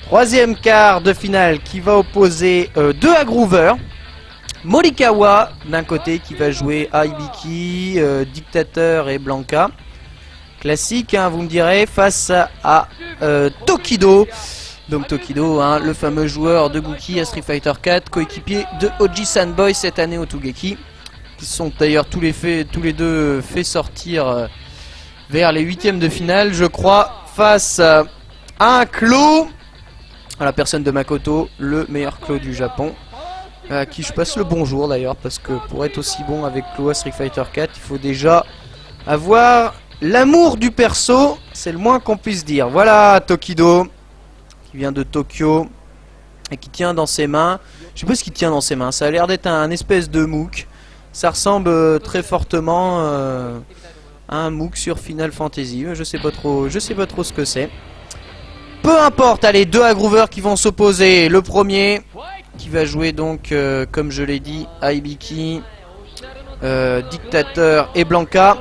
Troisième quart de finale qui va opposer deux Aggroovers. Morikawa d'un côté qui va jouer Hibiki, Dictateur et Blanca. Classique, hein, vous me direz, face à Tokido. Donc Tokido, hein, le fameux joueur de Gouki à Street Fighter 4, coéquipier de Oji Sandboy cette année au Tougeki. Qui sont d'ailleurs tous les deux fait sortir vers les huitièmes de finale, je crois, face à un Clo, à la personne de Makoto, le meilleur Clo du Japon, à qui je passe le bonjour d'ailleurs, parce que pour être aussi bon avec Clo à Street Fighter 4, il faut déjà avoir l'amour du perso, c'est le moins qu'on puisse dire. Voilà Tokido, qui vient de Tokyo, et qui tient dans ses mains, je sais pas ce qu'il tient dans ses mains, ça a l'air d'être un espèce de MOOC. Ça ressemble très fortement à un MOOC sur Final Fantasy. Je sais pas trop ce que c'est. Peu importe, allez, deux Aggroovers qui vont s'opposer. Le premier qui va jouer donc, comme je l'ai dit, Hibiki, Dictateur et Blanca.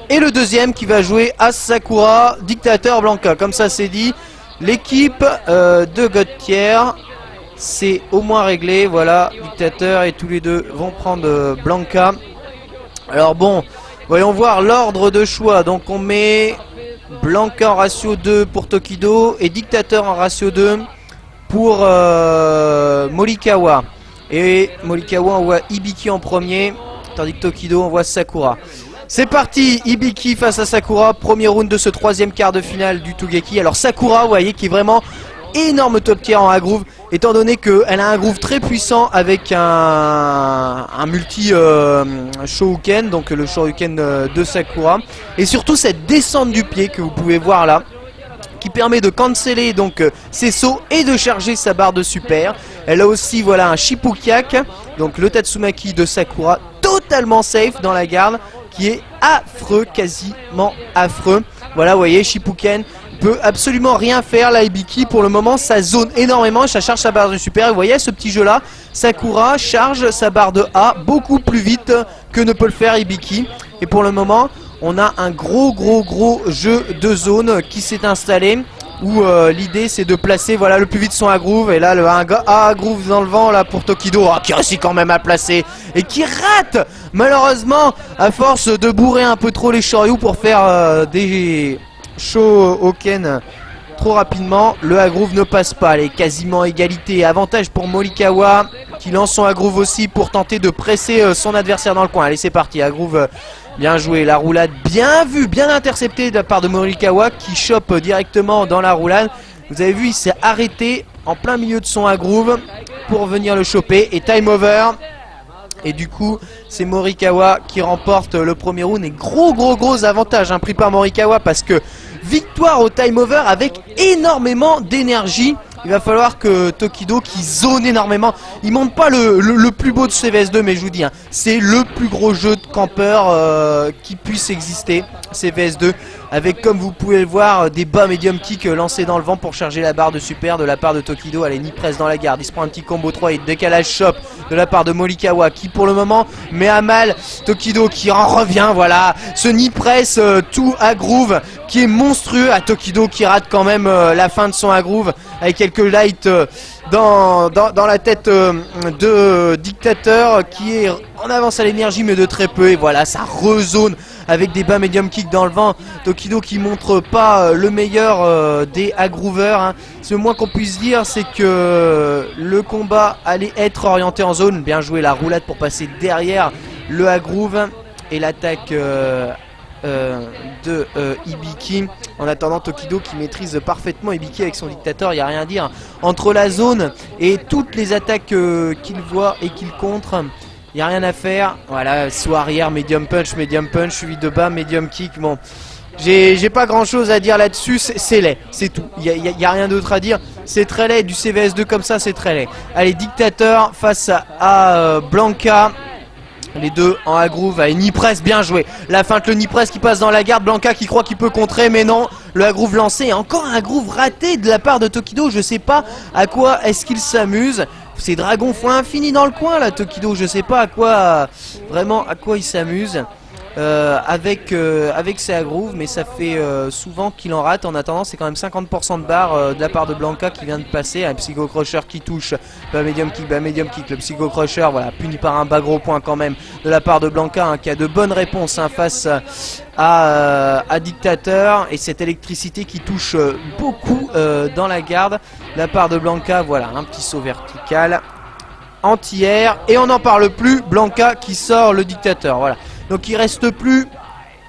Et le deuxième qui va jouer Asakura, Dictateur, Blanca. Comme ça c'est dit, l'équipe de Godtier, c'est au moins réglé. Voilà, Dictateur et tous les deux vont prendre Blanca. Alors bon, voyons voir l'ordre de choix. Donc on met Blanca en ratio 2 pour Tokido et Dictateur en ratio 2 pour Morikawa. Et Morikawa envoie Hibiki en premier, tandis que Tokido envoie Sakura. C'est parti, Hibiki face à Sakura, premier round de ce troisième quart de finale du Tougeki. Alors Sakura, vous voyez, qui est vraiment énorme top tier en Aggroove, étant donné qu'elle a un groove très puissant avec un multi Shoryuken, donc le Shoryuken de Sakura, et surtout cette descente du pied que vous pouvez voir là, qui permet de canceller donc ses sauts et de charger sa barre de super. Elle a aussi voilà un Shippukiak, donc le Tatsumaki de Sakura, totalement safe dans la garde, qui est affreux, quasiment affreux. Voilà, vous voyez, Shippuken peut absolument rien faire. La Hibiki pour le moment ça zone énormément, ça charge sa barre de super. Et vous voyez ce petit jeu là, Sakura charge sa barre de A beaucoup plus vite que ne peut le faire Hibiki. Et pour le moment on a un gros jeu de zone qui s'est installé, où l'idée c'est de placer voilà le plus vite son Aggroove. Et là le Aggroove dans le vent là pour Tokido, qui réussit quand même à placer et qui rate malheureusement à force de bourrer un peu trop les Shoryu pour faire des Shoryuken trop rapidement. Le Aggroove ne passe pas, elle est quasiment égalité. Avantage pour Morikawa qui lance son Aggroove aussi pour tenter de presser son adversaire dans le coin. Allez c'est parti, Aggroove bien joué, la roulade bien vue, bien interceptée de la part de Morikawa qui chope directement dans la roulade. Vous avez vu, il s'est arrêté en plein milieu de son Aggroove pour venir le choper et time over. Et du coup c'est Morikawa qui remporte le premier round. Et gros avantage pris par Morikawa, parce que victoire au time over avec énormément d'énergie. Il va falloir que Tokido, qui zone énormément, il monte pas le plus beau de CVS2, mais je vous dis, c'est le plus gros jeu de campeur qui puisse exister, CVS2, avec, comme vous pouvez le voir, des bas medium kick lancés dans le vent pour charger la barre de super de la part de Tokido. Allez, knee press dans la garde, il se prend un petit combo 3 et décalage chop de la part de Morikawa, qui pour le moment met à mal Tokido, qui en revient, voilà, ce knee press tout Aggroove qui est monstrueux, à Tokido qui rate quand même la fin de son Aggroove avec quelques lights dans la tête de Dictateur, qui est en avance à l'énergie mais de très peu. Et voilà, ça rezone avec des bas medium kick dans le vent. Tokido qui montre pas le meilleur des Aggroovers. Ce moins qu'on puisse dire, c'est que le combat allait être orienté en zone. Bien joué la roulade pour passer derrière le Aggroove et l'attaque de Hibiki. En attendant, Tokido qui maîtrise parfaitement Hibiki avec son Dictateur, il n'y a rien à dire. Entre la zone et toutes les attaques qu'il voit et qu'il contre, il n'y a rien à faire. Voilà, soit arrière, medium punch, suivi de bas, medium kick. Bon, j'ai pas grand chose à dire là-dessus, c'est laid, c'est tout. Il n'y a rien d'autre à dire, c'est très laid. Du CVS2 comme ça, c'est très laid. Allez, Dictateur face à Blanca. Les deux en Aggroove avec knee press, bien joué. La feinte, le knee press qui passe dans la garde. Blanca qui croit qu'il peut contrer, mais non. Le Aggroove lancé. Et encore un Aggroove raté de la part de Tokido. Je sais pas à quoi est-ce qu'il s'amuse. Ces dragons font l'infini dans le coin là, Tokido. Je sais pas à quoi, vraiment à quoi il s'amuse. avec ses agrouves, mais ça fait souvent qu'il en rate. En attendant, c'est quand même 50% de barre de la part de Blanca qui vient de passer. Un Psycho Crusher qui touche, bas medium kick, le Psycho Crusher, voilà, puni par un bas gros point quand même de la part de Blanca, hein, qui a de bonnes réponses hein, face à Dictateur, et cette électricité qui touche beaucoup dans la garde de la part de Blanca. Voilà, un petit saut vertical anti-air, et on n'en parle plus. Blanca qui sort le Dictateur, voilà. Donc il reste plus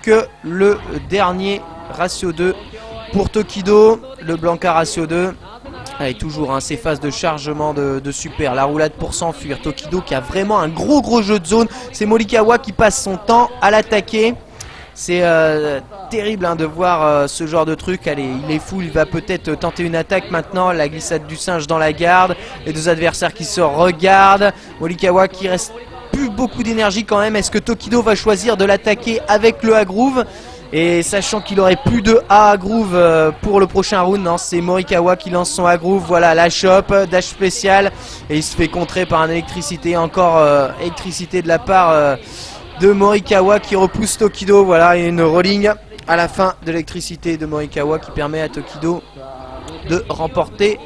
que le dernier ratio 2 pour Tokido, le Blanca ratio 2. Allez, toujours hein, ces phases de chargement de super, la roulade pour s'enfuir. Tokido qui a vraiment un gros jeu de zone. C'est Morikawa qui passe son temps à l'attaquer. C'est terrible hein, de voir ce genre de truc. Allez, il est fou, il va peut-être tenter une attaque maintenant. La glissade du singe dans la garde. Les deux adversaires qui se regardent. Morikawa qui reste plus beaucoup d'énergie quand même. Est-ce que Tokido va choisir de l'attaquer avec le A-Groove? Et sachant qu'il aurait plus de A-Groove pour le prochain round, non, c'est Morikawa qui lance son A-Groove. Voilà, la chop, dash spécial. Et il se fait contrer par une électricité. Encore électricité de la part de Morikawa qui repousse Tokido. Voilà, et une rolling à la fin de l'électricité de Morikawa qui permet à Tokido de remporter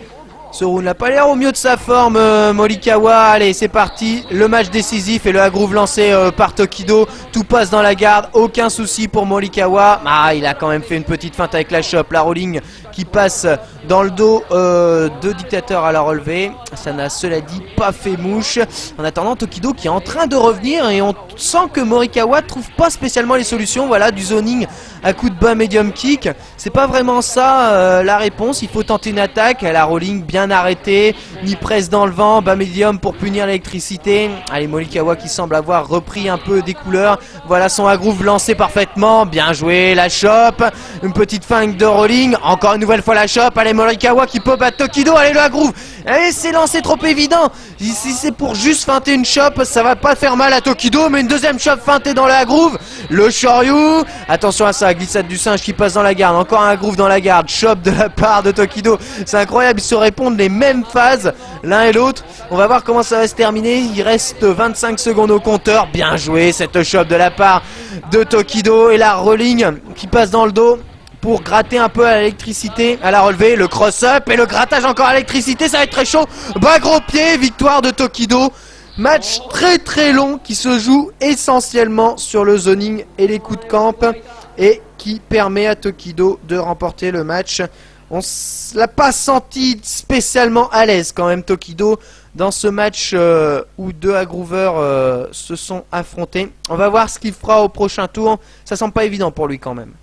ce round. N'a pas l'air au mieux de sa forme, Morikawa. Allez, c'est parti. Le match décisif et le A-Groove lancé par Tokido. Tout passe dans la garde. Aucun souci pour Morikawa. Ah, il a quand même fait une petite feinte avec la chop. La rolling qui passe dans le dos de Dictateur à la relevée. Ça n'a, cela dit, pas fait mouche. En attendant, Tokido qui est en train de revenir, et on sent que Morikawa trouve pas spécialement les solutions. Voilà, du zoning à coup de bas medium kick. C'est pas vraiment ça la réponse. Il faut tenter une attaque. La rolling bien arrêtée. Ni presse dans le vent. Bas medium pour punir l'électricité. Allez, Morikawa qui semble avoir repris un peu des couleurs. Voilà son A-Groove lancé parfaitement. Bien joué. La chop. Une petite feinte de rolling. Encore une nouvelle fois la chop. Allez, Morikawa qui peut battre Tokido. Allez, le A-Groove. Allez, c'est lancé trop évident. Si c'est pour juste feinter une chop, ça va pas faire mal à Tokido. Mais une deuxième chop feintée dans le A-Groove. Le Shoryu. Attention à ça. Glissade du singe qui passe dans la garde. Encore un A-Groove dans la garde. Chop de la part de Tokido. C'est incroyable. Ils se répondent les mêmes phases l'un et l'autre. On va voir comment ça va se terminer. Il reste 25 secondes au compteur. Bien joué cette chop de la part de Tokido. Et la rolling qui passe dans le dos pour gratter un peu à l'électricité, à la relevée, le cross-up et le grattage encore à l'électricité, ça va être très chaud. Bas gros pied, victoire de Tokido. Match très long qui se joue essentiellement sur le zoning et les coups de camp, et qui permet à Tokido de remporter le match. On l'a pas senti spécialement à l'aise quand même, Tokido, dans ce match où deux A-Groovers se sont affrontés. On va voir ce qu'il fera au prochain tour. Ça semble pas évident pour lui quand même.